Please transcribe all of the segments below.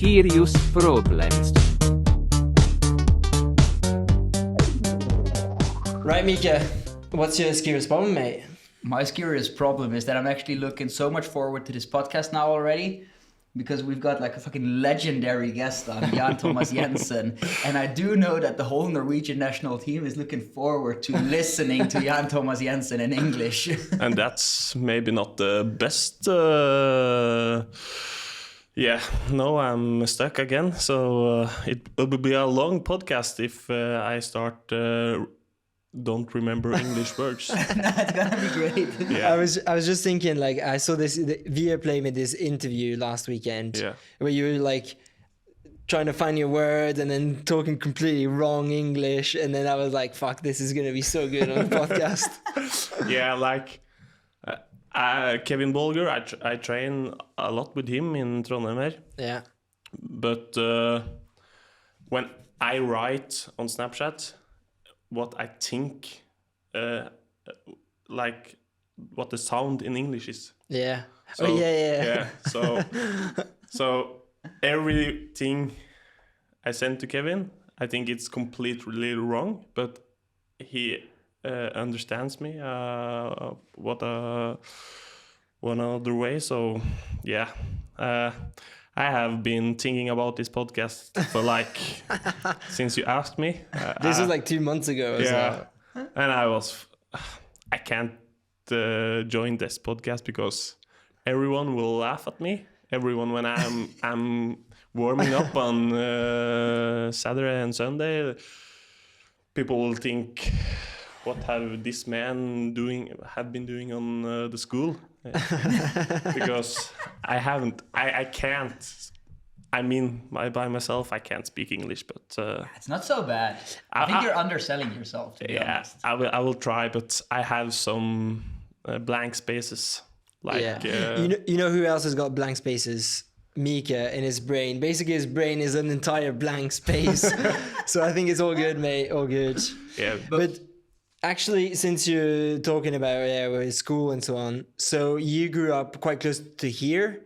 Skirious Problems. Right, Mika, what's your Skirious problem, mate? My Skirious problem is that I'm actually looking so much forward to this podcast now already, because we've got like a fucking legendary guest on, Jan Thomas Jenssen. And I do know that the whole Norwegian national team is looking forward to listening to Jan Thomas Jenssen in English. And that's maybe not the best. I'm stuck again. So it will be a long podcast if I start don't remember English words. That's gonna be great. Yeah. I was just thinking, like, I saw this Viaplay made this interview last weekend where you were like trying to find your words and then talking completely wrong English, and then I was like, fuck, this is gonna be so good on the podcast. Yeah, like Kevin Bolger, I train a lot with him in Trondheim. Yeah. But when I write on Snapchat what I think, like what the sound in English is. Yeah. So, yeah. So everything I send to Kevin, I think it's completely wrong, but he understands me one other way. So yeah. I have been thinking about this podcast for like since you asked me. This was like 2 months ago. Yeah, so. And I can't join this podcast because everyone will laugh at me. Everyone when I'm warming up on Saturday and Sunday, people will think, what have this man been doing on the school? Because I can't. I mean, by myself, I can't speak English, but It's not so bad. I think you're underselling yourself, to be honest. I will try, but I have some blank spaces. Like you know who else has got blank spaces? Mika in his brain. Basically, his brain is an entire blank space. So I think it's all good, mate. All good. Yeah, but actually, since you're talking about with school and so on, so you grew up quite close to here?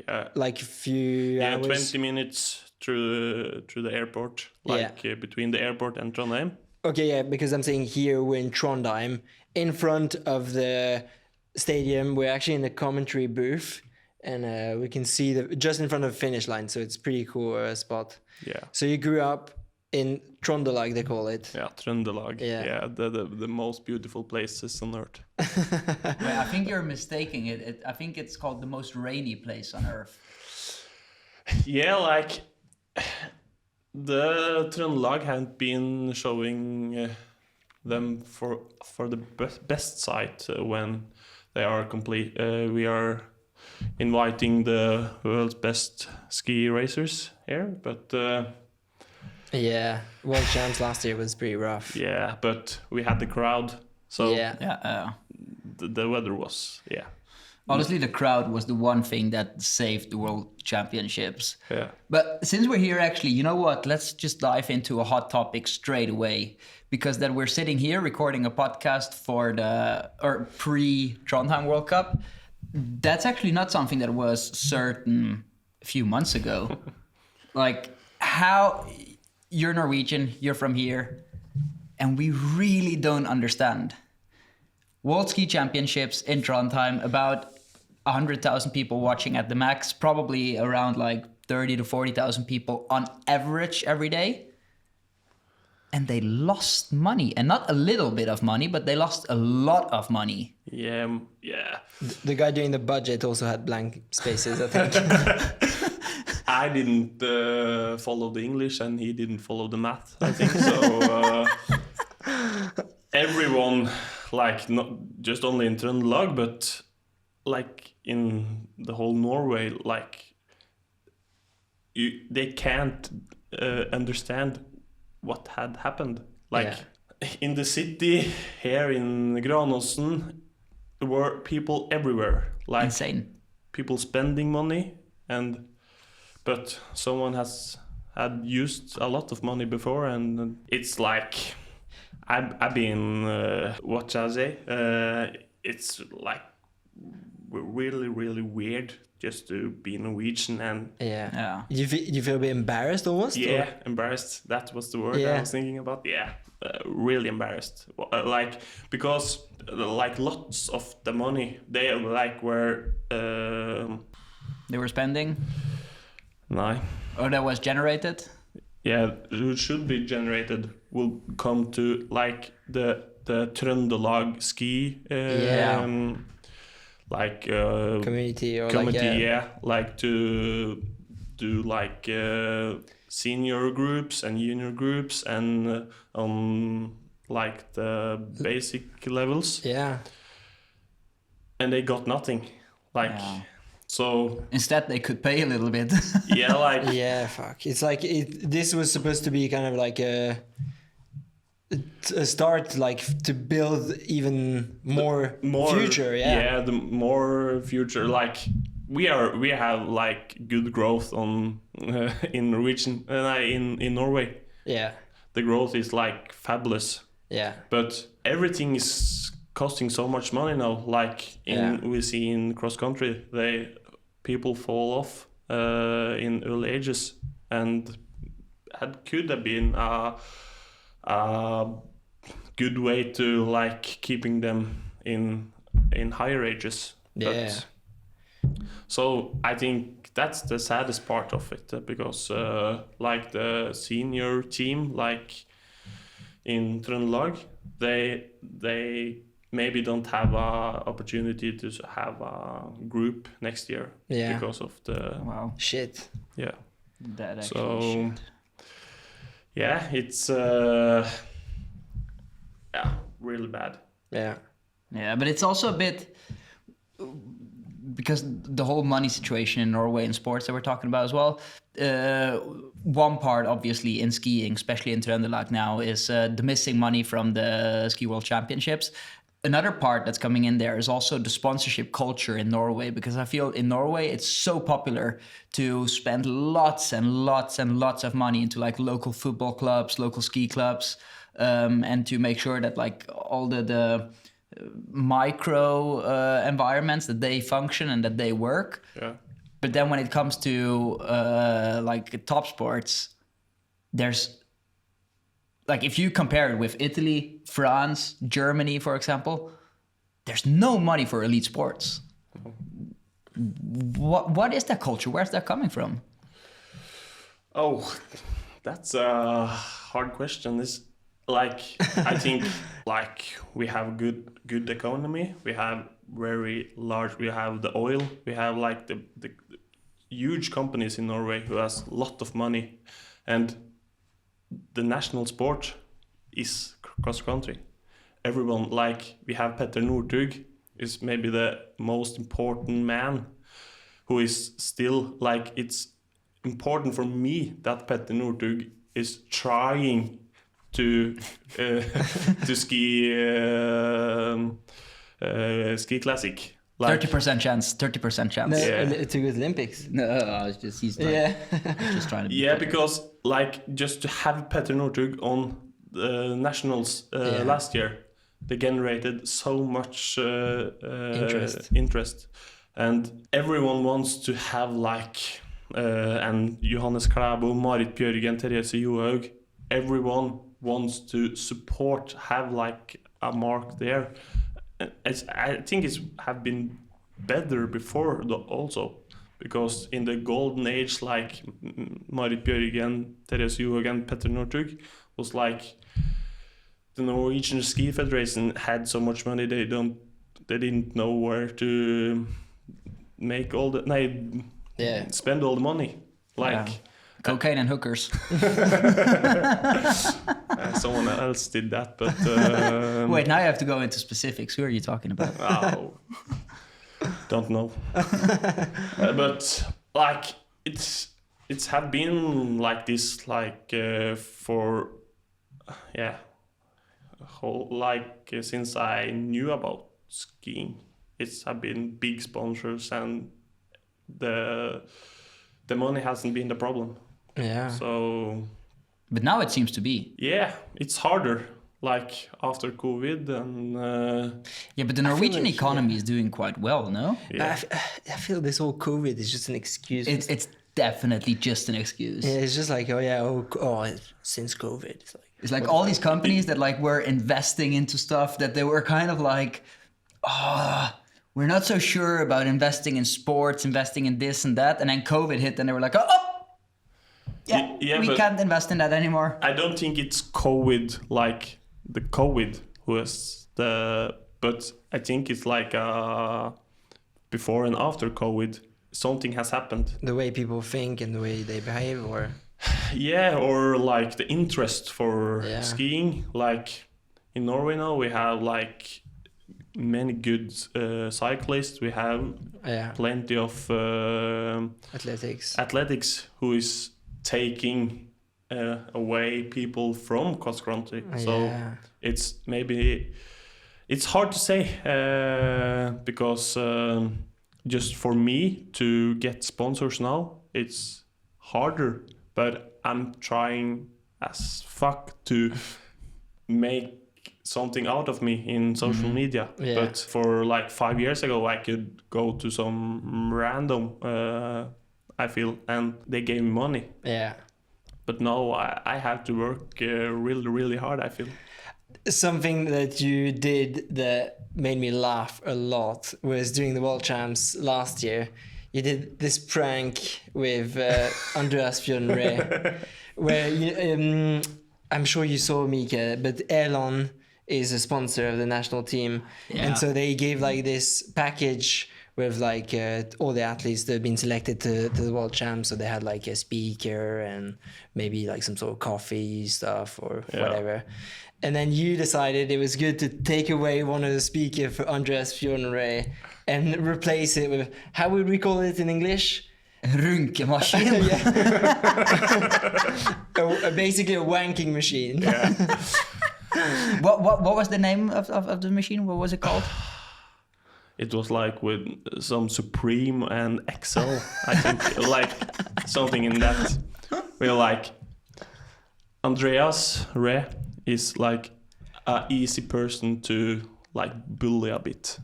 Yeah. Like a few hours? 20 minutes through the airport, between the airport and Trondheim. Okay, yeah, because I'm saying here we're in Trondheim, in front of the stadium. We're actually in the commentary booth, and we can see just in front of the finish line, so it's pretty cool spot. Yeah. So you grew up in Trøndelag, they call it. Yeah, Trøndelag. Yeah, the most beautiful places on earth. Wait, I think you're mistaking it. I think it's called the most rainy place on earth. Yeah, like the Trøndelag hadn't been showing them for the best site when they are complete. We are inviting the world's best ski racers here, but. Yeah, World Champs last year was pretty rough. Yeah, but we had the crowd, so the weather was Honestly, the crowd was the one thing that saved the World Championships. Yeah. But since we're here, actually, you know what? Let's just dive into a hot topic straight away, because that we're sitting here recording a podcast for the pre-Trondheim World Cup. That's actually not something that was certain a few months ago. Like how. You're Norwegian, you're from here, and we really don't understand. World Ski Championships in Trondheim, about 100,000 people watching at the max, probably around like 30 to 40,000 people on average every day. And they lost money, and not a little bit of money, but they lost a lot of money. Yeah. The guy doing the budget also had blank spaces, I think. I didn't follow the English and he didn't follow the math, I think. So everyone, like not just only in Trøndelag, but like in the whole Norway, like they can't understand what had happened. Like in the city here in Granåsen, there were people everywhere. Like insane. People spending money but someone had used a lot of money before, and it's like I've been what shall I say? It's like really, really weird just to be Norwegian and You feel a bit embarrassed almost? Embarrassed. That was the word I was thinking about. Really embarrassed. Like because like lots of the money they like were they were spending. No. Or that was generated. Yeah, it should be generated. Will come to like the Trøndelag ski. Like community or like to do like senior groups and junior groups and on like the basic levels. And they got nothing. So instead they could pay a little bit. Fuck. It's like this was supposed to be kind of like a start, like to build even more future. The more future. Like we have like good growth on in Norwegian in Norway. The growth is like fabulous. But everything is costing so much money now. Like we see in cross country, people fall off in early ages, and could have been a good way to like keeping them in higher ages. So I think that's the saddest part of it, because like the senior team, like in Trøndelag, they maybe don't have a opportunity to have a group next year because of the shit. That actually so it's really bad. But it's also a bit because the whole money situation in Norway in sports that we're talking about as well. One part, obviously, in skiing, especially in Trøndelag now, is the missing money from the Ski World Championships. Another part that's coming in there is also the sponsorship culture in Norway, because I feel in Norway it's so popular to spend lots and lots and lots of money into like local football clubs, local ski clubs, and to make sure that like all the micro environments that they function and that they work. But then when it comes to like top sports, there's like if you compare it with Italy, France, Germany, for example, there's no money for elite sports. What is that culture? Where's that coming from? Oh, that's a hard question. This like I think like we have good economy. We have very large. We have the oil. We have like the huge companies in Norway who has a lot of money, and the national sport is cross country. Everyone, like we have Petter Northug, is maybe the most important man, who is still like it's important for me that Petter Northug is trying to ski ski classic. Like, 30% chance. 30% chance. To go to Olympics. No, it's just he's trying, just trying to. Be better. Because like just to have Petter Northug on the nationals last year, they generated so much interest, and everyone wants to have like and Johannes Klæbo, Marit Bjørgen, Therese Johaug, everyone wants to support, have like a mark there. I think it's have been better before also, because in the golden age, like Marit Bjørgen, Therese Johaug and Petter Northug was like the Norwegian Ski Federation had so much money they didn't know where to make all the spend all the money like cocaine and hookers. Someone else did that, but wait, now you have to go into specifics. Who are you talking about? Oh, don't know. But like it's have been like this like for whole like since I knew about skiing. It's have been big sponsors, and the money hasn't been the problem. So but now it seems to be. It's harder. like after COVID and but the Norwegian economy is doing quite well, no? I feel this whole COVID is just an excuse. It's definitely just an excuse. Yeah, it's just like since COVID, it's like all these companies that like were investing into stuff that they were kind of like, we're not so sure about investing in sports, investing in this and that, and then COVID hit, and they were like, we can't invest in that anymore. I don't think it's COVID, like the COVID was but I think it's like before and after COVID, something has happened. The way people think and the way they behave, or or like the interest for skiing. Like in Norway now, we have like many good cyclists. We have plenty of athletics who is taking away people from cross country. So it's hard to say because just for me to get sponsors now, it's harder, but I'm trying as fuck to make something out of me in social media. But for like 5 years ago, I could go to some random I feel, and they gave me money. But now I have to work really, really hard, I feel. Something that you did that made me laugh a lot was during the World Champs last year. You did this prank with Andreas Bjørnre, where I'm sure you saw, Mika, but Elon is a sponsor of the national team. And so they gave like this package with like all the athletes that have been selected to the World Champs. So they had like a speaker and maybe like some sort of coffee stuff or whatever. And then you decided it was good to take away one of the speakers for Andreas Bjørnre and replace it with, how would we call it in English? Runkemaskin. Basically a wanking machine. What was the name of the machine? What was it called? It was like with some Supreme and XL, I think, like something in that. We're like, Andreas Re is like a easy person to like bully a bit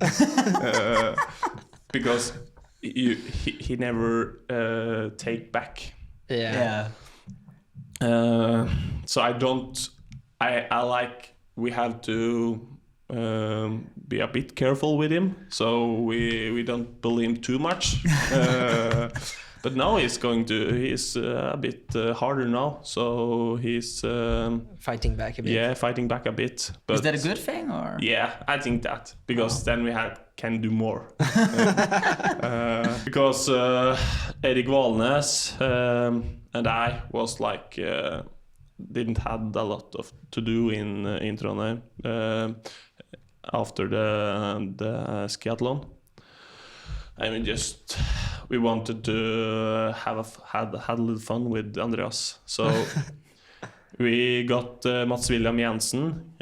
because he never take back. So I like, we have to be a bit careful with him, so we don't bully him too much. But now he's a bit harder now, so he's fighting back a bit. Yeah, fighting back a bit. But is that a good thing, or? Yeah, I think that, because then we can do more. Because Erik Valnes and I was like didn't have a lot to do in Trondheim after the skiathlon. I mean, we wanted to had a little fun with Andreas, so we got Mats William Jensen.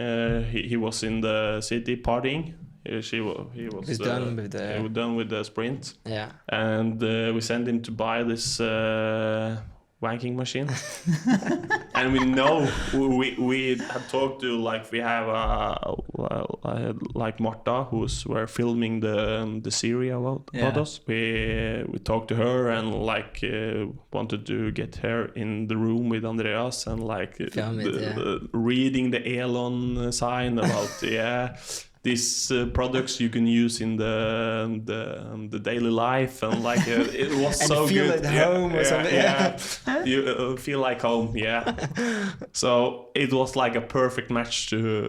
He was in the city partying. He was done with the sprint. And we sent him to buy this wanking machine. And we know we had talked to, like, we have like Marta, were filming the series about us. We talked to her and like wanted to get her in the room with Andreas and like reading the Elon sign about these products you can use in the daily life, and like it was and so feel good. at home or something. You feel like home. So it was like a perfect match to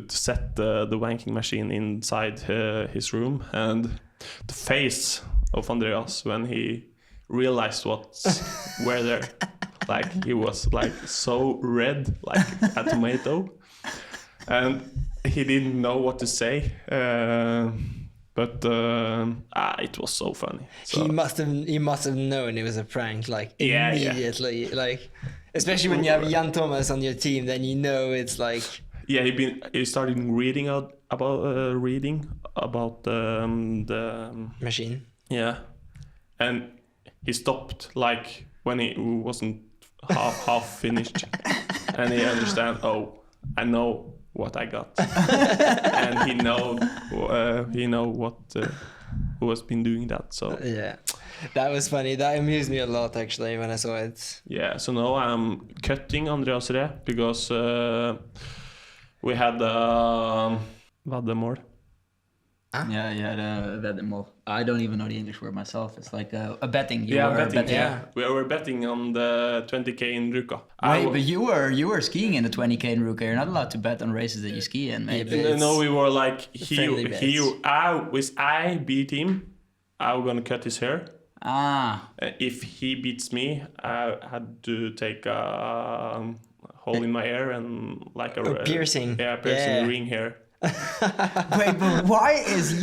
set the wanking machine inside his room, and the face of Andreas when he realized what's were there, like he was like so red, like a tomato, and he didn't know what to say, but it was so funny. So. He must have known it was a prank, like immediately. Like, especially when you have Jan Thomas on your team, then you know it's like. Yeah, he started reading about the machine. Yeah, and he stopped like when he wasn't half finished, and he understand. Oh, I know what I got, and he know what who has been doing that. So yeah, that was funny. That amused me a lot actually when I saw it. Yeah, so now I'm cutting Andreas Re because we had veddemål. Yeah, the veddemål. I don't even know the English word myself. It's like a betting. Betting. Yeah. We were betting on the 20k in Ruka. Wait, but you were skiing in the 20k in Ruka. You're not allowed to bet on races that you ski in, mate. Yeah, no, we were like I beat him, I'm gonna cut his hair. If he beats me, I had to take a hole in my hair and like a piercing. Yeah, piercing ring hair. Wait, but why is if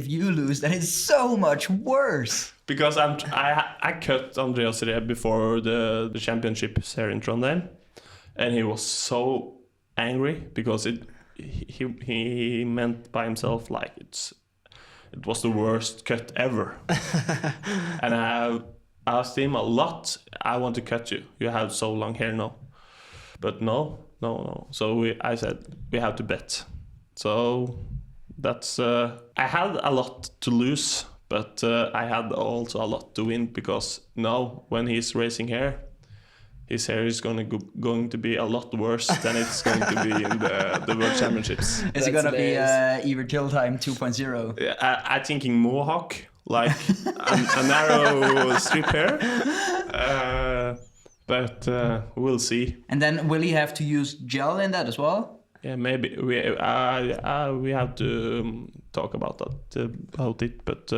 you lose that it's so much worse? Because I cut Andreas Re before the championships here in Trondheim, and he was so angry because he meant by himself like it was the worst cut ever. And I asked him a lot, I want to cut you. You have so long hair now. But no. So I said we have to bet. So that's I had a lot to lose, but I had also a lot to win because now when he's racing hair, his hair is going to be a lot worse than it's going to be in the World Championships. Is it going to be Iver Tildheim 2.0? Yeah, I'm thinking mohawk, like a narrow strip hair. But we'll see. And then will he have to use gel in that as well? Yeah, maybe we have to talk about it. But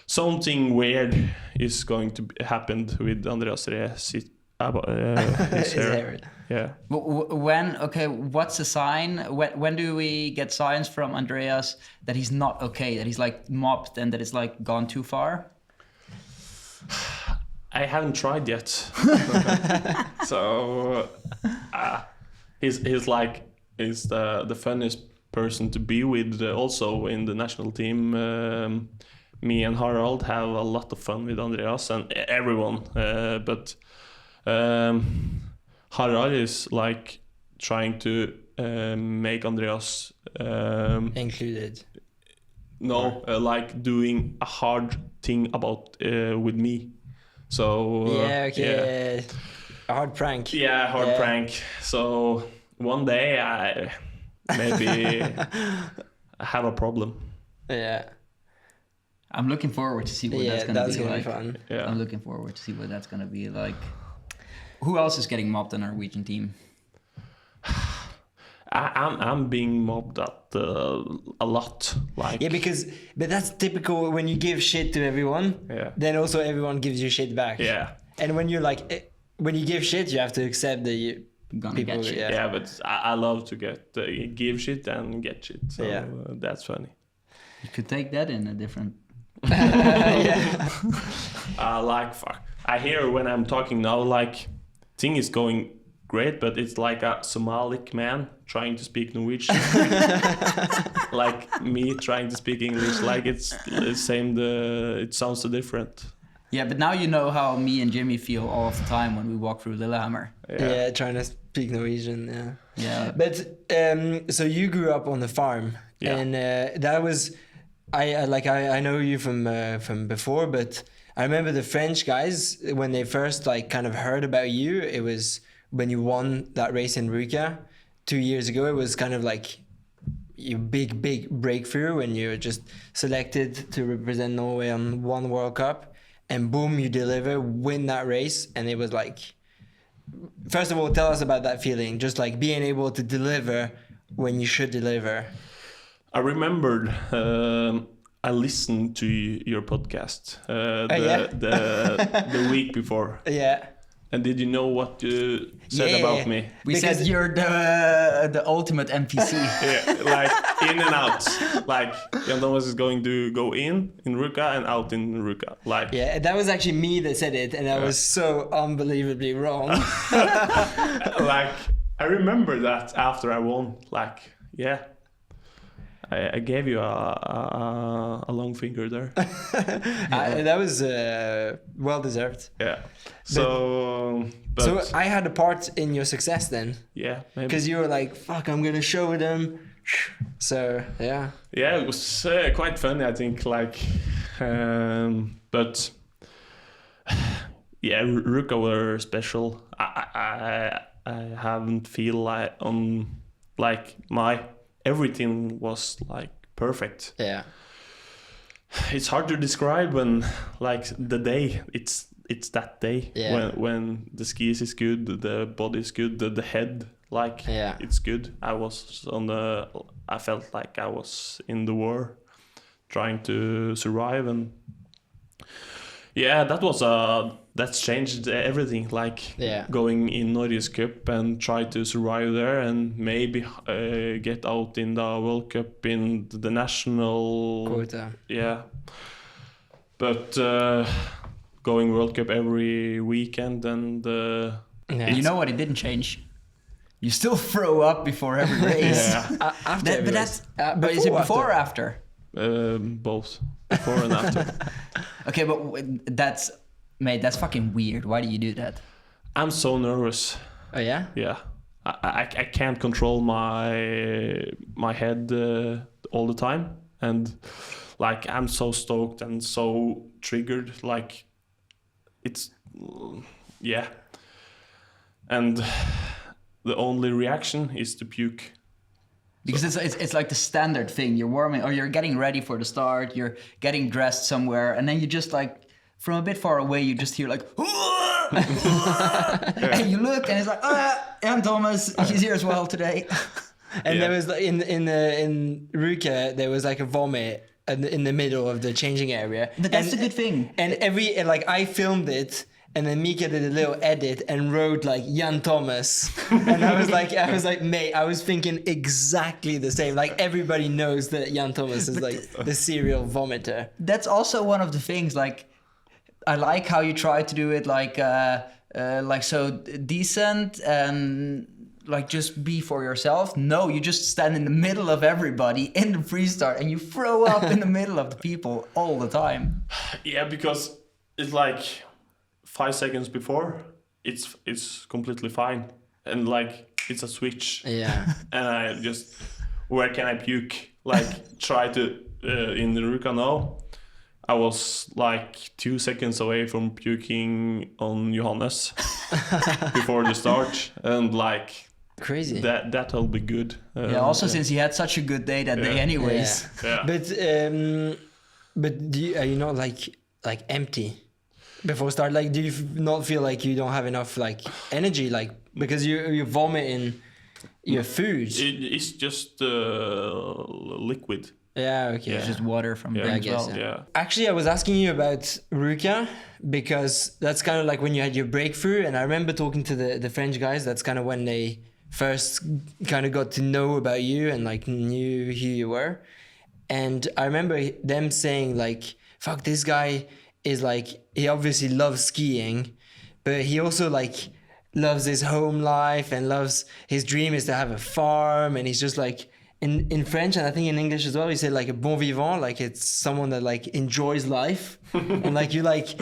something weird is going to happen with Andreas Re. His hair. Yeah. When? Okay. What's the sign? When do we get signs from Andreas that he's not okay? That he's like mopped and that it's like gone too far? I haven't tried yet. So he's the funniest person to be with. Also in the national team, me and Harald have a lot of fun with Andreas and everyone. But Harald is like trying to make Andreas included. No, like doing a hard thing about with me. So a hard prank. Yeah, hard prank. So one day I maybe have a problem. Yeah. I'm looking forward to see what that's gonna be like. Be fun. Yeah. I'm looking forward to see what that's gonna be like. Who else is getting mobbed on our Norwegian team? I'm being mobbed at a lot. Like but that's typical when you give shit to everyone. Yeah. Then also everyone gives you shit back. Yeah. And when you when you give shit, you have to accept that you gonna get shit. Yeah, but I love to give shit and get shit. So that's funny. You could take that in a different. Like fuck. I hear when I'm talking now, like thing is going great, but it's like a Somalic man trying to speak Norwegian. Like me trying to speak English, like it's the same. It sounds so different. Yeah, but now you know how me and Jimmy feel all of the time when we walk through Lillehammer. Yeah, trying to speak Norwegian. Yeah. Yeah. But so you grew up on the farm, and that was, I know you from before, but I remember the French guys when they first kind of heard about you. It was when you won that race in Ruka 2 years ago. It was kind of like your big breakthrough when you were just selected to represent Norway on one World Cup, and boom, you deliver, win that race. And it was like, first of all, tell us about that feeling, just like being able to deliver when you should deliver. I remembered I listened to your podcast the week before. Yeah. And did you know what you said about me? We said you're the ultimate NPC. Yeah, like in and out. Like Jan Thomas is going to go in Ruka and out in Ruka. Like that was actually me that said it, and I was so unbelievably wrong. Like I remember that after I won. Like I gave you a long finger there. That was well deserved. Yeah. So I had a part in your success then. Yeah, maybe. Because you were like, "Fuck, I'm gonna show them." So yeah. Yeah, it was quite funny, I think. Like, but yeah, Ruka were special. I haven't feel like my everything was like perfect. Yeah. It's hard to describe when like the day it's that day when the skis is good, the body is good, the head it's good. I felt like I was in the war trying to survive, and that's changed everything, like going in Nordic Cup and try to survive there and maybe get out in the World Cup in the national quota. Yeah, but going World Cup every weekend and you know what it didn't change? You still throw up before every race. After but is it before or after? Both, before and after. Okay, but that's fucking weird. Why do you do that? I'm so nervous. Oh yeah? Yeah. I can't control my head all the time, and like I'm so stoked and so triggered, like it's and the only reaction is to puke. Because it's like the standard thing. You're warming or you're getting ready for the start. You're getting dressed somewhere, and then you just like from a bit far away, you just hear like, and you look, and it's like, Jan Thomas, he's here as well today. And there was like in Ruka, there was like a vomit in the middle of the changing area. But that's a good thing. And I filmed it. And then Mika did a little edit and wrote like Jan Thomas, and I was like, mate, I was thinking exactly the same. Like everybody knows that Jan Thomas is like the serial vomiter. That's also one of the things. Like, I like how you try to do it like so decent and like just be for yourself. No, you just stand in the middle of everybody in the freestart and you throw up in the middle of the people all the time. Yeah, because it's like 5 seconds before, it's completely fine, and like it's a switch. Yeah. And I just, where can I puke? Like try to in the Ruka now. I was like 2 seconds away from puking on Johannes before the start, and like crazy. That'll be good. Also since he had such a good day that day, anyways. Yeah. But are you not like empty? Before start, like, do you not feel like you don't have enough like energy, like because you're vomiting your food? It's just liquid. Yeah, okay. It's just water from I guess. well. Yeah. Actually, I was asking you about Ruka because that's kind of like when you had your breakthrough, and I remember talking to the French guys. That's kind of when they first kind of got to know about you and like knew who you were. And I remember them saying like, "Fuck, this guy is like, he obviously loves skiing, but he also like loves his home life and loves, his dream is to have a farm." And he's just like, in French, and I think in English as well, he said like a bon vivant, like it's someone that like enjoys life. And like you're like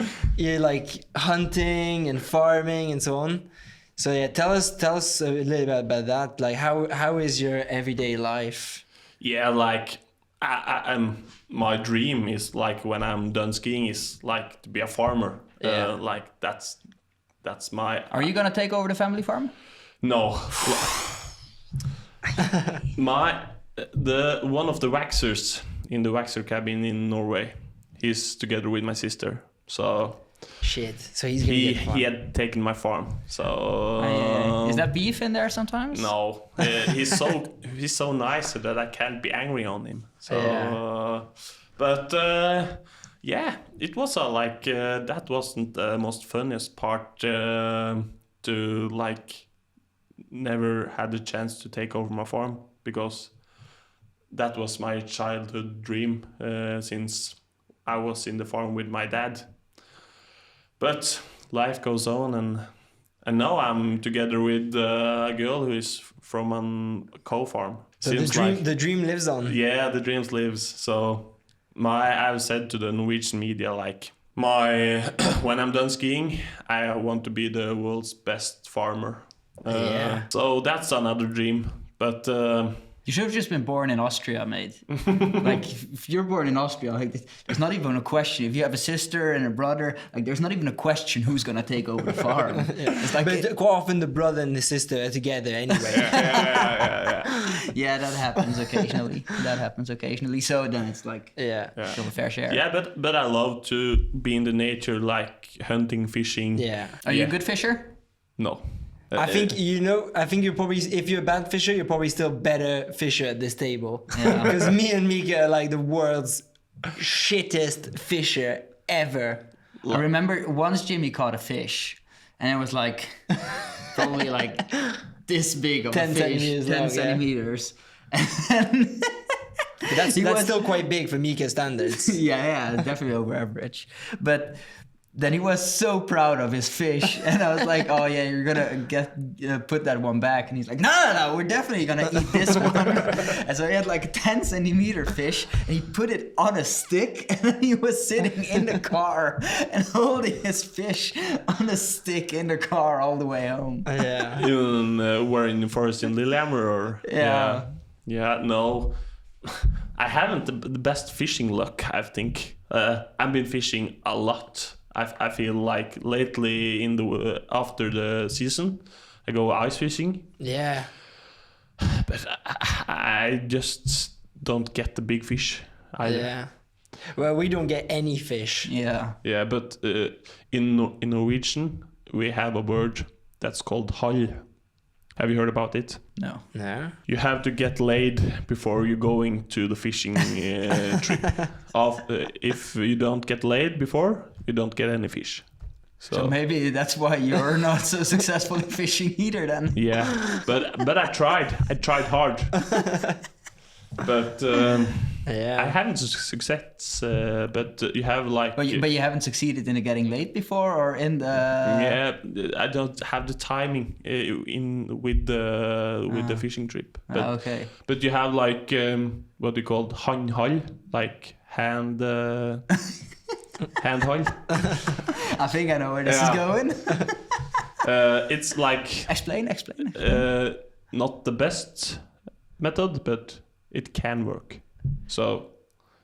hunting and farming and so on. So yeah, tell us a little bit about that. Like how is your everyday life? Yeah, like I'm, my dream is like when I'm done skiing is like to be a farmer. Yeah. Like that's my. Are you gonna take over the family farm? No. One of the waxers in the waxer cabin in Norway, he's together with my sister. So shit. So he's gonna get the farm. He had taken my farm. So is that beef in there sometimes? No, he's so nice that I can't be angry on him. So, but yeah, it was like that wasn't the most funniest part to like never had the chance to take over my farm, because that was my childhood dream since I was in the farm with my dad. But life goes on, and now I'm together with a girl who is from a cow farm. So Seems the dream lives on. Yeah, the dreams lives. So I've said to the Norwegian media like when I'm done skiing, I want to be the world's best farmer. So that's another dream. But you should have just been born in Austria, mate. Like, if you're born in Austria, like, there's not even a question. If you have a sister and a brother, like, there's not even a question who's gonna take over the farm. It's like, but quite often the brother and the sister are together anyway. Yeah, that happens occasionally. So then it's like, still a fair share. Yeah, but I love to be in the nature, like hunting, fishing. Yeah. Are you a good fisher? No. I think you're probably, if you're a bad fisher, you're probably still better fisher at this table. Because me and Mika are like the world's shittest fisher ever. I remember once Jimmy caught a fish, and it was like probably like this big of 10 a fish, centimeters 10 long, centimeters. But that's still quite big for Mika standards. Yeah, definitely over average. But then he was so proud of his fish, and I was like, "Oh yeah, you're gonna put that one back." And he's like, "No, we're definitely gonna eat this one." And so he had like a 10-centimeter fish, and he put it on a stick, and then he was sitting in the car and holding his fish on a stick in the car all the way home. Yeah. Even we're in the forest in Lillehammer, or no, I haven't the best fishing luck. I think I've been fishing a lot. I feel like lately after the season, I go ice fishing. Yeah. But I just don't get the big fish either. Yeah. Well, we don't get any fish. Yeah. Yeah, but in Norwegian we have a word that's called hall. Have you heard about it? No. You have to get laid before you're going to the fishing trip. If you don't get laid before, you don't get any fish. So maybe that's why you're not so successful in fishing either then. Yeah, but I tried hard. But I haven't success. But you have like. But you haven't succeeded in getting late before, or in the. Yeah, I don't have the timing with the fishing trip. But, okay. But you have like what we call handhall, like hand handhall. I think I know where this is going. It's like. Explain. Not the best method, but it can work. So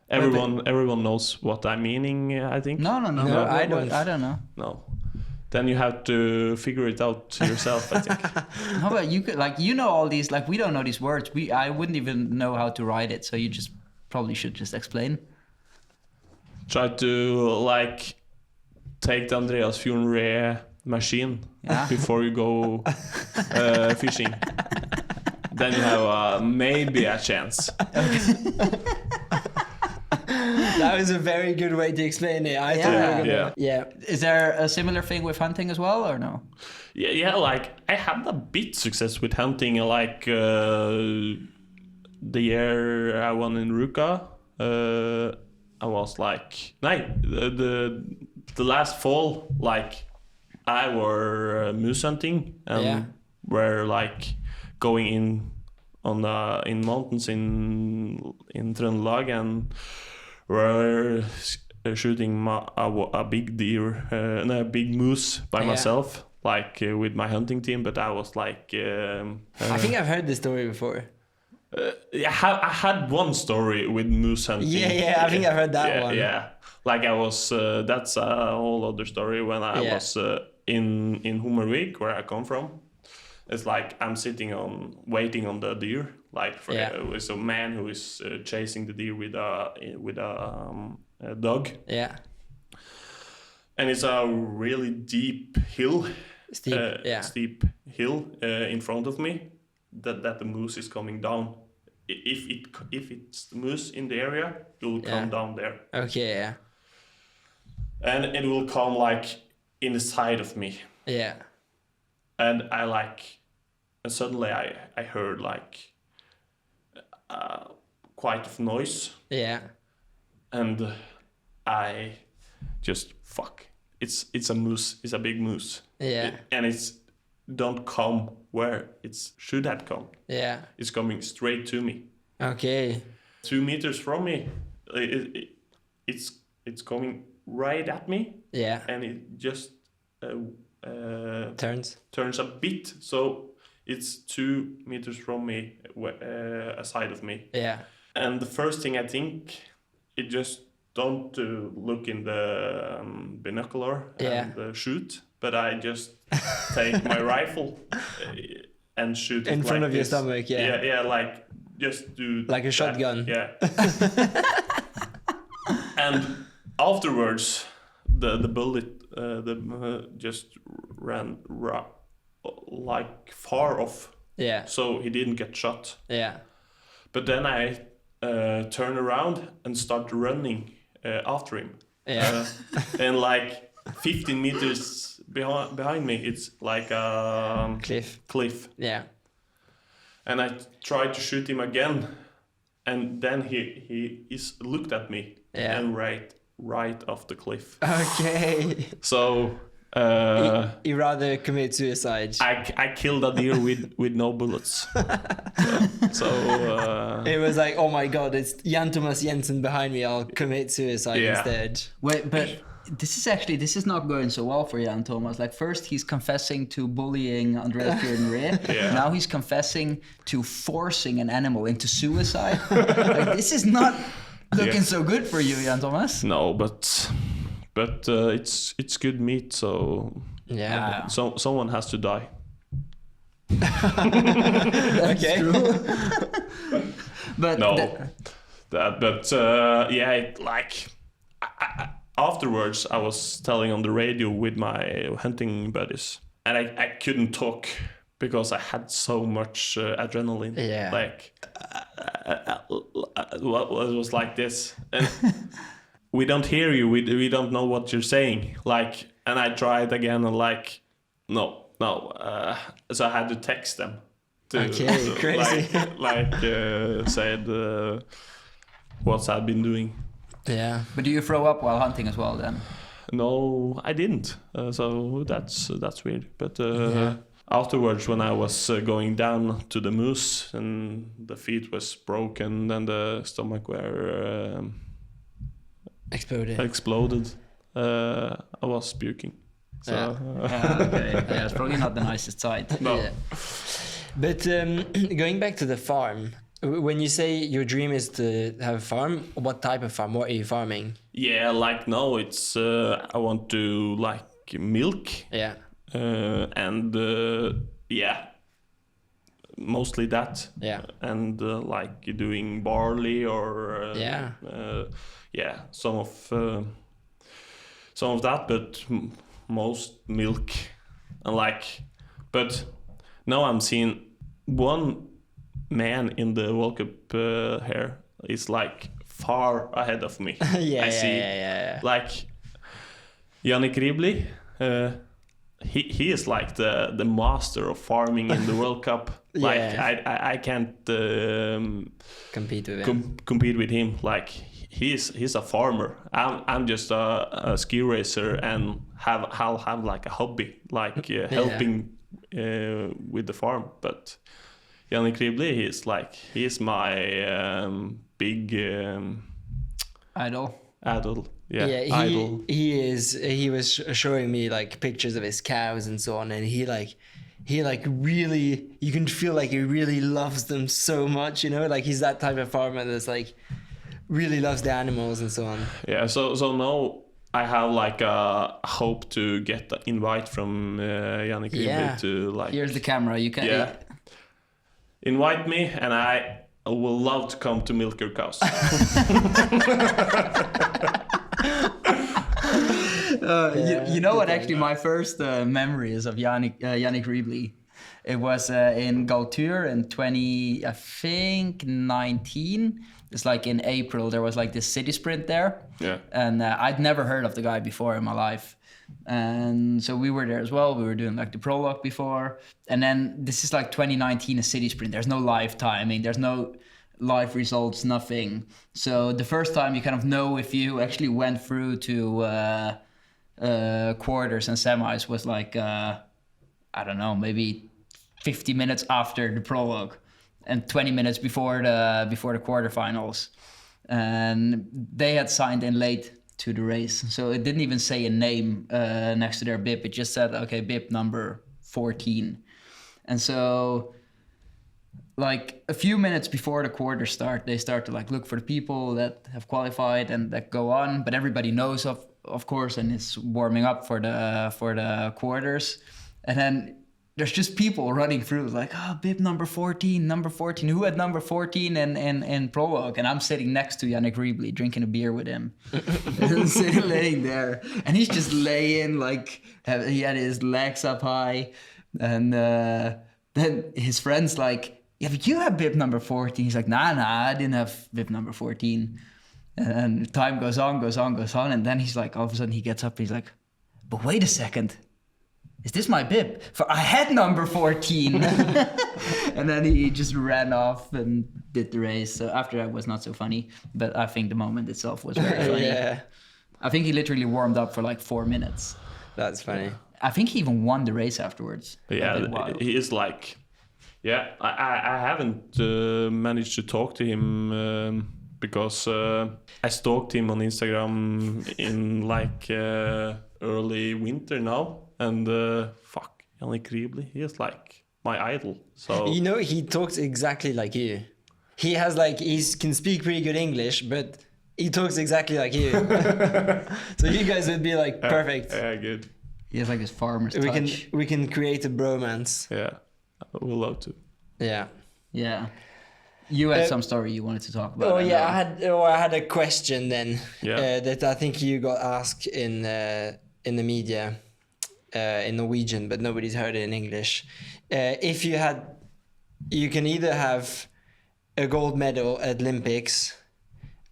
everyone knows what I'm meaning, I think. No, I don't know. No. Then you have to figure it out yourself, I think. How about you could, like, you know all these, like, we don't know these words. I wouldn't even know how to write it, so you just probably should just explain. Try to like take the Andreas Fjordre machine before you go fishing. Then you have maybe a chance. That was a very good way to explain it. I thought we were gonna, Is there a similar thing with hunting as well, or no? Yeah. Like I had a bit success with hunting. Like the year I won in Ruka, I was like, the last fall, like I were moose hunting and were like going in mountains in Trondheim and were shooting a big deer, a big moose by myself, like with my hunting team. But I was like, I think I've heard this story before. I had one story with moose hunting. Yeah, I think I've heard that one. Yeah, like I was. That's a whole other story. When I was in Hummervik, where I come from, it's like I'm waiting on the deer. Like with a man who is chasing the deer with a dog. Yeah. And it's a really deep hill. Steep hill in front of me. That the moose is coming down. If it's the moose in the area, it will come down there. Okay, yeah. And it will come like in the side of me. Yeah. And and suddenly I heard like quite a noise. Yeah. And I just it's a moose. It's a big moose. Yeah. And it's don't come where it should have come. Yeah. It's coming straight to me. Okay. 2 meters from me, it's coming right at me. Yeah. And it just turns a bit, so it's 2 meters from me, aside of me. Yeah. And the first thing I think, it just don't look in the binocular and shoot, but I just take my rifle and shoot in it front like of this. your stomach. Yeah. Yeah, like just do like a shotgun. Yeah. And afterwards, the bullet just ran like far off. Yeah. So he didn't get shot. Yeah. But then I turn around and start running after him. Yeah. And like 15 meters behind me, it's like a cliff. Yeah. And I tried to shoot him again, and then he looked at me and right off the cliff. Okay. So he rather commit suicide. I killed a deer with no bullets. So it was like, oh my god, it's Jan Thomas Jenssen behind me. I'll commit suicide instead. Wait, but this is not going so well for Jan Thomas. Like first he's confessing to bullying Andreas Bjørn. Now he's confessing to forcing an animal into suicide. Like, this is not looking so good for you, Jan Thomas. No, but it's good meat, so so someone has to die. Okay. But no, afterwards I was telling on the radio with my hunting buddies, and I couldn't talk because I had so much adrenaline. Yeah. Like it was like this, and we don't hear you. We don't know what you're saying. Like, and I tried again, and like, no. So I had to text them. Crazy. Said what I've been doing. Yeah. But do you throw up while hunting as well then? No, I didn't. So that's weird. But afterwards, when I was going down to the moose and the feet was broken and the stomach were exploded, I was puking. So, okay. Yeah, it's probably not the nicest sight. No. Yeah. But going back to the farm, when you say your dream is to have a farm, what type of farm? What are you farming? Yeah, like no, it's I want to like milk. Yeah. And mostly that. Yeah. And like doing barley or some of that, but most milk, and like, but now I'm seeing one man in the World Cup here is like far ahead of me. I see. Like Yannick Greley, he is like the master of farming in the World Cup. Like I can't compete with him. Compete with him. Like he's a farmer. I'm just a ski racer and I'll have like a hobby, like helping with the farm. But Yannick Greley, he's my big idol. Idol. He was showing me like pictures of his cows and so on, and he really, you can feel like he really loves them so much, you know, like he's that type of farmer that's like really loves the animals and so on. Yeah, so now I have like a hope to get the invite from Yannick Greley to like. Here's the camera. You can invite me, and I will love to come to milk your cows. You know what? Actually, my first memory is of Yannick Greley. It was in Galtur in 2019. It's like in April. There was like this city sprint there. Yeah. And I'd never heard of the guy before in my life. And so we were there as well. We were doing like the prologue before. And then this is like 2019, a city sprint. There's no live timing. There's no live results, nothing. So the first time you kind of know if you actually went through to quarters and semis was like I don't know, maybe 50 minutes after the prologue and 20 minutes before the quarterfinals. And they had signed in late to the race. So it didn't even say a name next to their bib. It just said, okay, bib number 14. And so like a few minutes before the quarter start, they start to like look for the people that have qualified and that go on. But everybody knows of course, and it's warming up for the quarters. And then there's just people running through like, oh, bib number 14, who had number 14 in prologue? And I'm sitting next to Yannick Greley drinking a beer with him. Sitting laying there. And he's just laying like, he had his legs up high. And then his friend's like, yeah, but you have bib number 14. He's like, nah, I didn't have bib number 14. And time goes on. And then he's like, all of a sudden he gets up and he's like, but wait a second. Is this my bib? For I had number 14. And then he just ran off and did the race. So after that was not so funny. But I think the moment itself was very funny. Yeah. I think he literally warmed up for like 4 minutes. That's funny. I think he even won the race afterwards. Yeah, he is like... Yeah, I haven't managed to talk to him because I stalked him on Instagram in like early winter now. And Yannick Greley, he is like my idol. So you know, he talks exactly like you. He has like can speak pretty good English, but he talks exactly like you. So you guys would be like perfect. Yeah, good. He has like his farmer's touch. We can create a bromance. Yeah, I would love to. Yeah. Yeah. You had some story you wanted to talk about. Oh yeah, I had a question then. Yeah. That I think you got asked in the media. In Norwegian, but nobody's heard it in English. If you can either have a gold medal at Olympics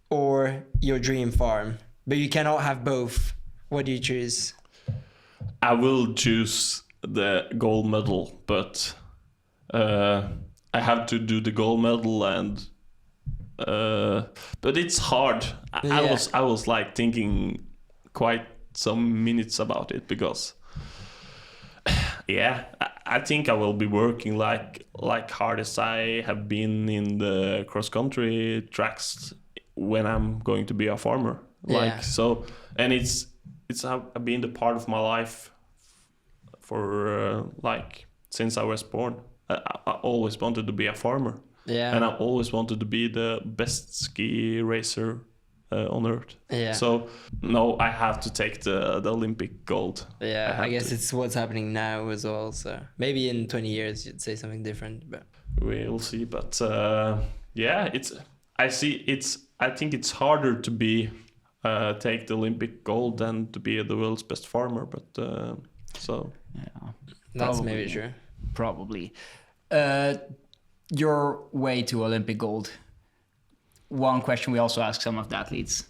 or your dream farm, but you cannot have both. What do you choose? I will choose the gold medal, but I have to do the gold medal, and but it's hard. I was like thinking quite some minutes about it because. Yeah, I think I will be working like hard as I have been in the cross country tracks when I'm going to be a farmer. Like so, and it's been the part of my life for like since I was born. I always wanted to be a farmer. Yeah, and I always wanted to be the best ski racer on earth. Yeah. So no, I have to take the Olympic gold. Yeah, I guess it's what's happening now as well. So maybe in 20 years you'd say something different, but we'll see. But yeah, I think it's harder to be take the Olympic gold than to be the world's best farmer. But so yeah, that's maybe true. Probably. Your way to Olympic gold. One question we also ask some of the athletes.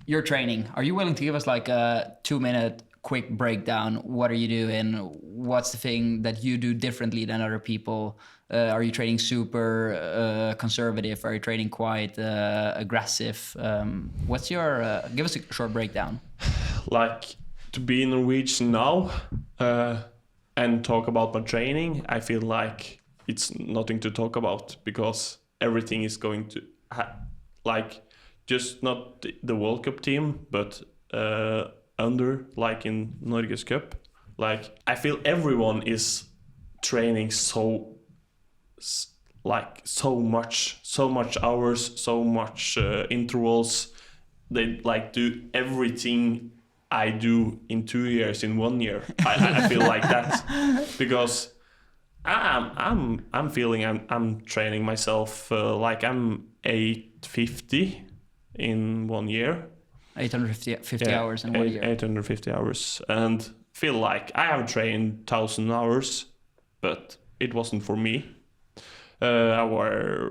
Your training, are you willing to give us like a 2-minute quick breakdown? What are you doing? What's the thing that you do differently than other people? Are you training super conservative? Are you training quite aggressive? What's your, give us a short breakdown. Like to be Norwegian now and talk about my training, I feel like it's nothing to talk about because everything is going to like just not the World Cup team, but under like in Norges Cup. Like I feel everyone is training so much hours, so much intervals. They like do everything I do in 2 years in 1 year. I feel like that because I'm feeling I'm training myself like I'm 850 in 1 year. 850 hours in 1 year. 850 hours, and feel like I have trained 1,000 hours, but it wasn't for me. I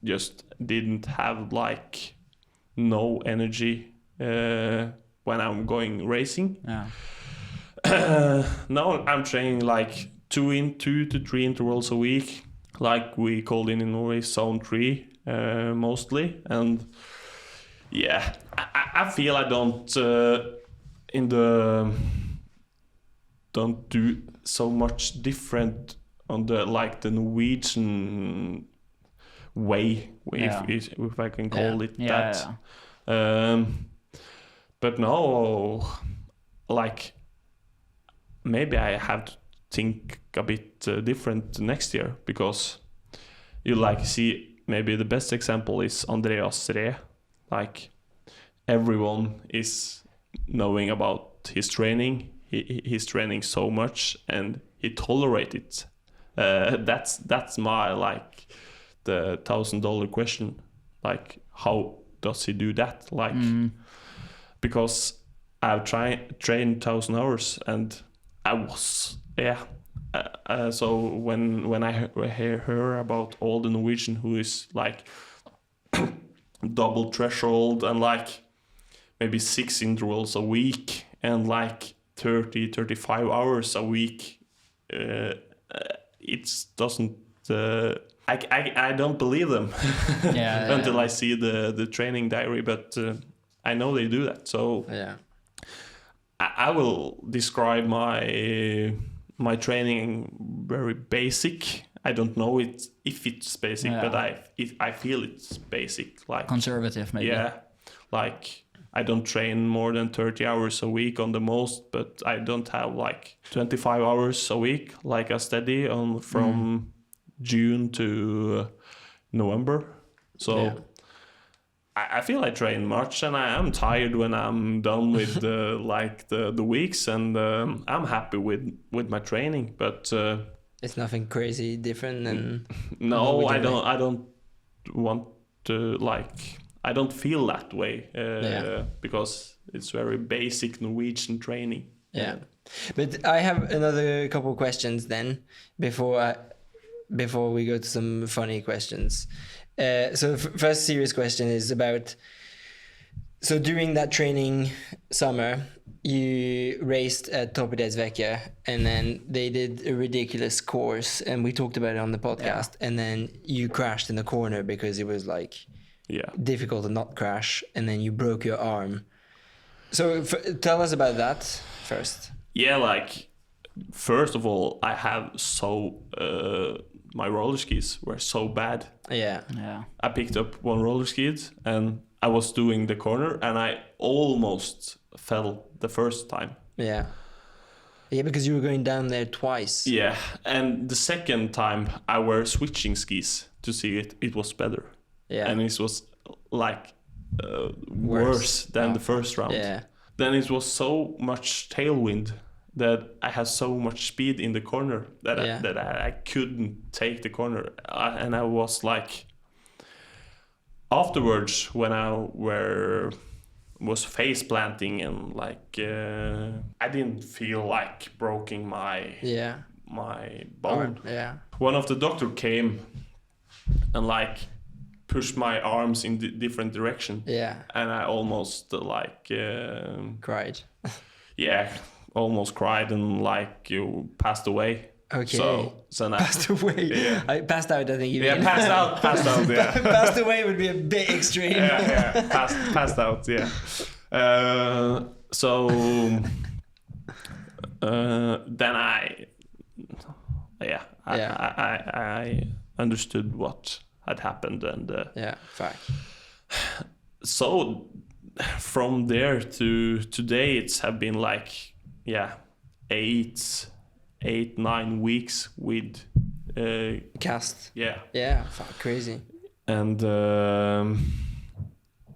just didn't have like no energy when I'm going racing. Yeah. Now I'm training like 2 to 3 intervals a week, like we called in Norway zone 3 mostly. And yeah, I feel I don't in the don't do so much different on the Norwegian way, if I can call it that. Yeah. But no, like maybe I have to think a bit different next year, because you like see maybe the best example is Andreas Reh. Like everyone is knowing about his training. He's training so much and he tolerates it. That's my like the $1,000 question. Like how does he do that? Like because I've trained 1,000 hours and I was so when I hear about all the Norwegian who is like double threshold and like maybe 6 intervals a week and like 30-35 hours a week, it doesn't I don't believe them until I see the training diary, but I know they do that. So I will describe my training very basic. I don't know if it's basic, but I feel it's basic, like conservative maybe. Yeah, like I don't train more than 30 hours a week on the most, but I don't have like 25 hours a week like a steady from June to November. So I feel I train much, and I am tired when I'm done with the weeks, and I'm happy with my training, but it's nothing crazy different than no, I don't want to I don't feel that way because it's very basic Norwegian training. Yeah, but I have another couple questions then before we go to some funny questions. So first serious question is about, so during that training summer, you raced at Toppidrettsvecka, and then they did a ridiculous course, and we talked about it on the podcast, and then you crashed in the corner because it was like difficult to not crash, and then you broke your arm. So tell us about that first. Yeah, like first of all, I have my roller skis were so bad. Yeah. I picked up one roller skid and I was doing the corner and I almost fell the first time. Yeah, because you were going down there twice. Yeah, and the second time I were switching skis to see it was better. Yeah, and it was like worse than the first round. Yeah. Then it was so much tailwind that I had so much speed in the corner that I couldn't take the corner, and I was like, afterwards when I was face planting and like I didn't feel like broken my bone. Yeah. One of the doctor came and like pushed my arms in different direction. Yeah. And I almost cried. Yeah, almost cried and like you passed away. Okay. So now, passed away. Yeah. I passed out, I think. You mean. Passed out. Yeah. Passed away would be a bit extreme. Yeah. Passed out. Yeah. Then I understood what had happened, and fact. So from there to today, it's have been like 8-9 weeks with cast. Yeah, crazy. And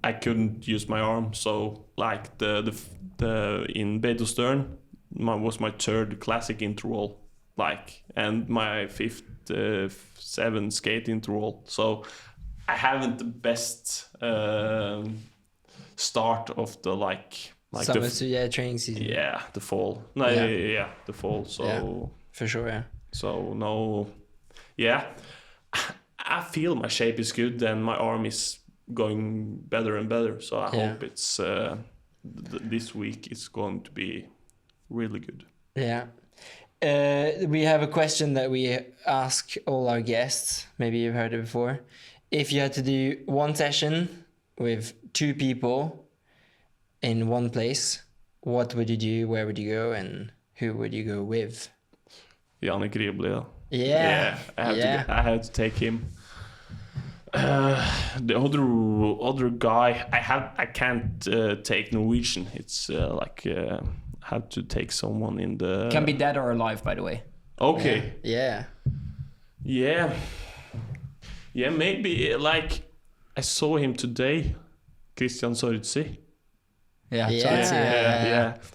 I couldn't use my arm, so like the in Bedostern was my third classic interval, and my fifth 7 skate interval. So I haven't the best start of the summer training season. Yeah, the fall. The fall. So for sure. So no, I feel my shape is good and my arm is going better and better. So I hope it's this week is going to be really good. Yeah. We have a question that we ask all our guests. Maybe you've heard it before. If you had to do one session with 2 people in one place, what would you do? Where would you go? And who would you go with? Yannick Greley. Yeah. I had to take him. The other guy, I can't take Norwegian. It's have to take someone in the. Can be dead or alive, by the way. Okay. Yeah. Maybe like I saw him today, Christian Sorzi. Yeah.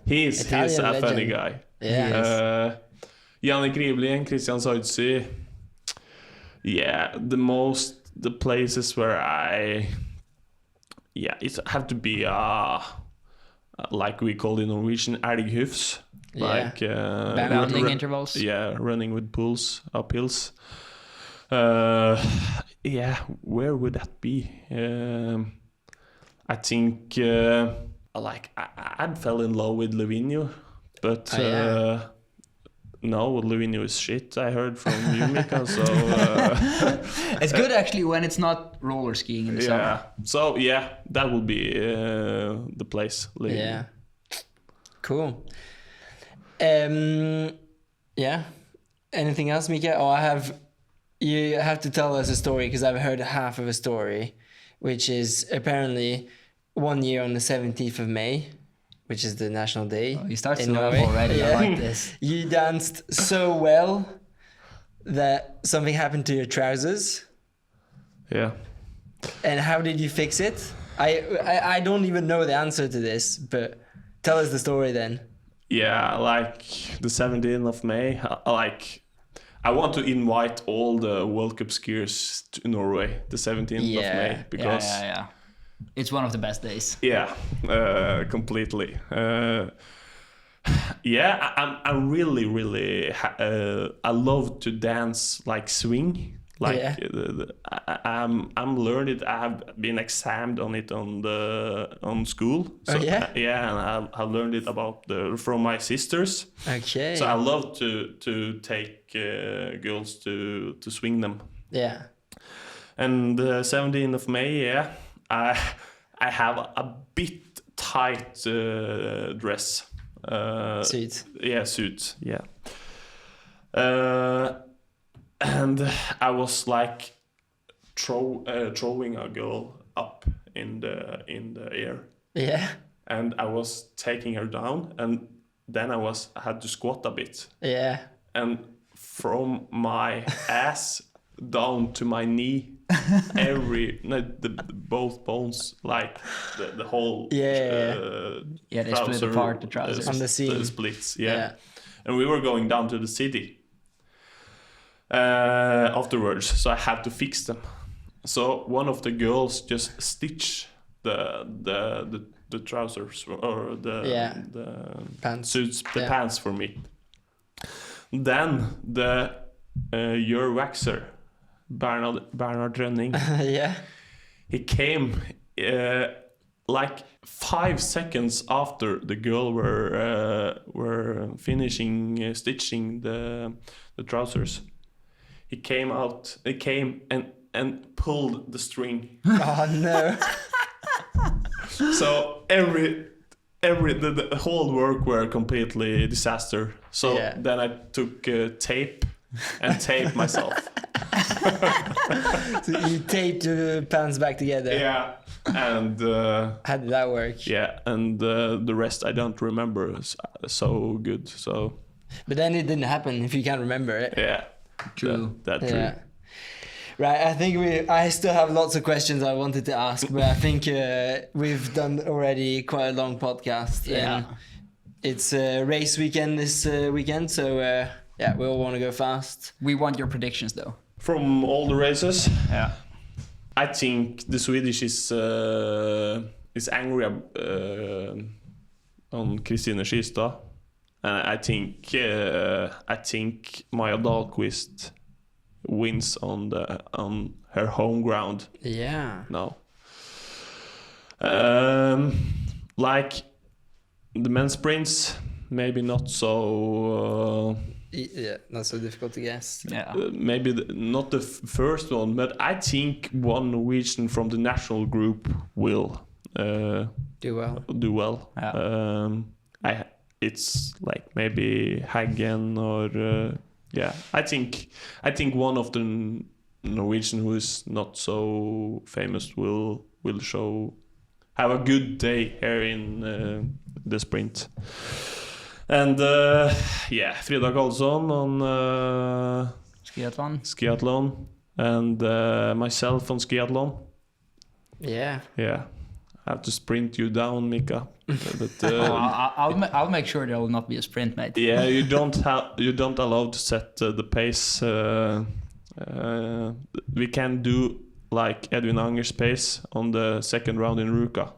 He's a funny guy. Yeah. Yannick Greley and Christian Sorzi. Yeah, the places where it have to be like we call in Norwegian elghufs. Like running intervals. Yeah, running with pulls, uphills. Where would that be? I think I'd fell in love with Lavinio, but no, Lavinio is shit. I heard from you, Mika. So it's good actually when it's not roller skiing in the summer. So that will be the place. Lavinio. Yeah. Cool. Anything else, Mika? You have to tell us a story because I've heard half of a story, which is apparently 1 year on the 17th of May, which is the national day. Oh, you start in to Norway. Already. Yeah. I like this. You danced so well that something happened to your trousers. Yeah. And how did you fix it? I don't even know the answer to this, but tell us the story then. Yeah, like the 17th of May, I want to invite all the World Cup skiers to Norway, the 17th of May, because it's one of the best days. Yeah, completely. I'm really I love to dance like swing. I'm learned it. I have been examined on it on school. So, and I learned it from my sisters. Okay. So I love to take girls to swing them. Yeah. And the 17th of May, I have a bit tight dress. Suit. Yeah, suit. Yeah. And I was like throwing a girl up in the air. Yeah. And I was taking her down, and then I had to squat a bit. Yeah. And from my ass down to my knee, both bones, like the whole they split apart the trousers on the seam. The splits. Yeah. And we were going down to the city afterwards, so I had to fix them. So one of the girls just stitched the trousers or the pants. Suits, the pants for me. Then the your waxer, Bernard Rønning, he came like 5 seconds after the girl were finishing stitching the trousers. He came and pulled the string. Oh no! So the whole work were completely disaster. So then I took tape and taped myself. So you taped the pants back together. Yeah. And how did that work? Yeah, and the rest I don't remember so good. So. But then it didn't happen if you can't remember it. Yeah. True. That's true. Right, I think I still have lots of questions I wanted to ask, but I think we've done already quite a long podcast. Yeah. It's a race weekend this weekend, so we all want to go fast. We want your predictions though. From all the races? Yeah. I think the Swedish is angry on Kristine Skistad. I think Maja Dahlqvist wins on her home ground. Yeah. No. Like the men's sprints, maybe not so. Not so difficult to guess. Yeah. Maybe not the first one, but I think one Norwegian from the national group will do well. Do well. Yeah. it's like have Hagen or I think one of the Norwegian who is not so famous will have a good day here in the sprint. And Frida Karlsson on skiathlon, and myself on skiathlon. Yeah. I have to sprint you down, Mika. But I'll make sure there will not be a sprint, mate. Yeah, you don't allow to set the pace. We can do like Edwin Anger's pace on the second round in Ruka,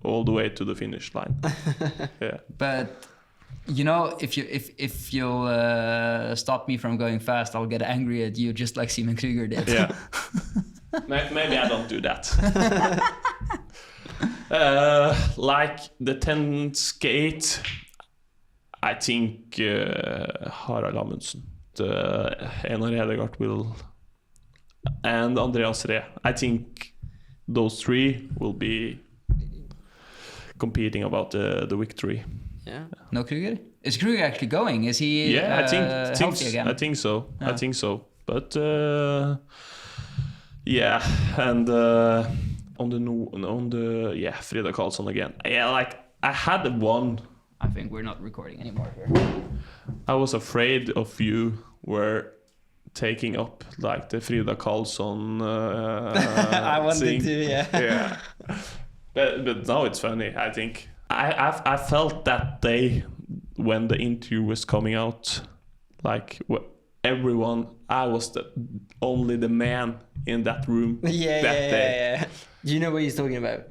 all the way to the finish line. Yeah. But you know, if you'll stop me from going fast, I'll get angry at you, just like Simon Krüger did. Yeah. Maybe I don't do that. Like the 10 skate, I think Harald Amundsen, Einar Hedegaard will, and Andreas Reh. I think those three will be competing about the victory. Yeah. No Krüger? Is Krüger actually going? Is he? Yeah, I think healthy again? I think so. Yeah. I think so. But and on the Frida Karlsson again. Yeah, like I had one. I think we're not recording anymore here. I was afraid of you were taking up like the Frida Karlsson. I wanted thing. to, yeah. Yeah. But now it's funny. I think I felt that day when the interview was coming out, like everyone. I was only the man in that room that day. Yeah. You know what he's talking about?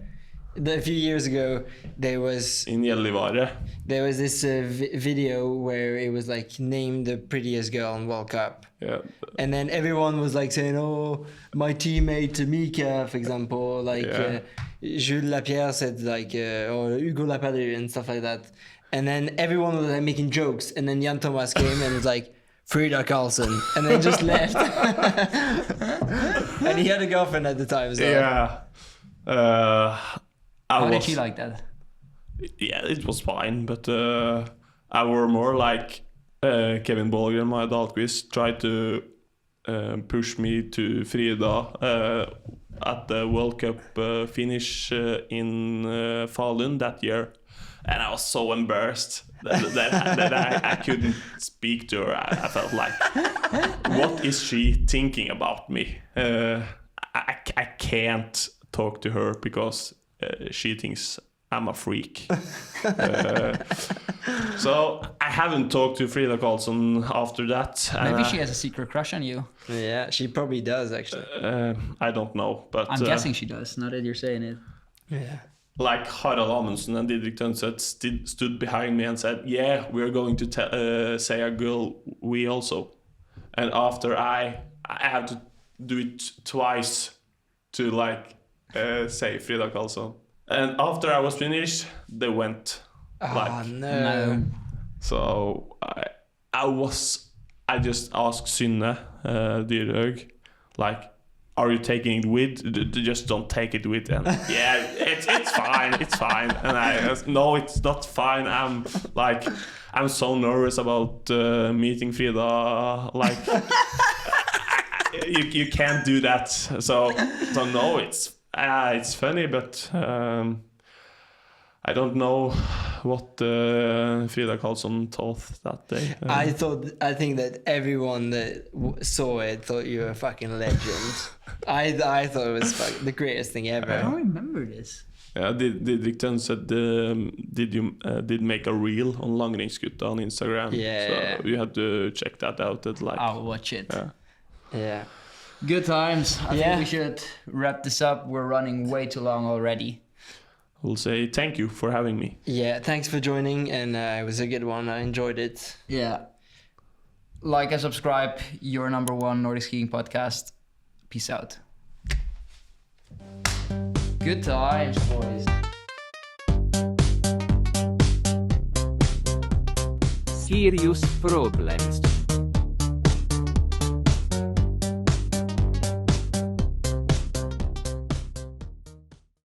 A few years ago, there was In Gjellivare. this video where it was like named the prettiest girl in World Cup. Yeah. And then everyone was like saying, "Oh, my teammate Mika, for example, like Jules Lapierre said like, or Hugo Lapierre and stuff like that." And then everyone was like making jokes, and then Jan Thomas came and was like, Frida Karlsson, and then just left. And he had a girlfriend at the time, so. Yeah. How did she like that? Yeah, it was fine, but I were more like Kevin Bolgren, my Dahlqvist, tried to push me to Frida at the World Cup finish in Falun that year, and I was so embarrassed that I couldn't speak to her. I felt like, what is she thinking about me? I can't talk to her because she thinks I'm a freak. So I haven't talked to Frida Karlsson after that. Maybe she has a secret crush on you. Yeah, she probably does actually. I don't know, but I'm guessing she does, now that you're saying it. Yeah. Like Harald Amundsen and Didrik Tønseth stood behind me and said, "Yeah, we're going to say a girl we also." And after I have to do it twice to like say Frida Karlsson. And after I was finished, they went. No. So I just asked Synne Dyrhaug, like, are you taking it with? Just don't take it with. And yeah, it's fine. And I no, it's not fine. I'm so nervous about meeting Frida. Like, you can't do that. So no, it's funny, but I don't know what Frida Karlsson thought that day. I think that everyone that saw it thought you were a fucking legend. I thought it was the greatest thing ever. I don't remember this. Yeah, Didrik Tønseth did make a reel on Langringsgutta on Instagram. Yeah. So you have to check that out. I'll watch it. Yeah. Good times. I think we should wrap this up. We're running way too long already. We'll say thank you for having me. Yeah, thanks for joining, and it was a good one. I enjoyed it. Yeah. Like and subscribe. Your #1 Nordic skiing podcast. Peace out. Good times, boys. Skirious Problems.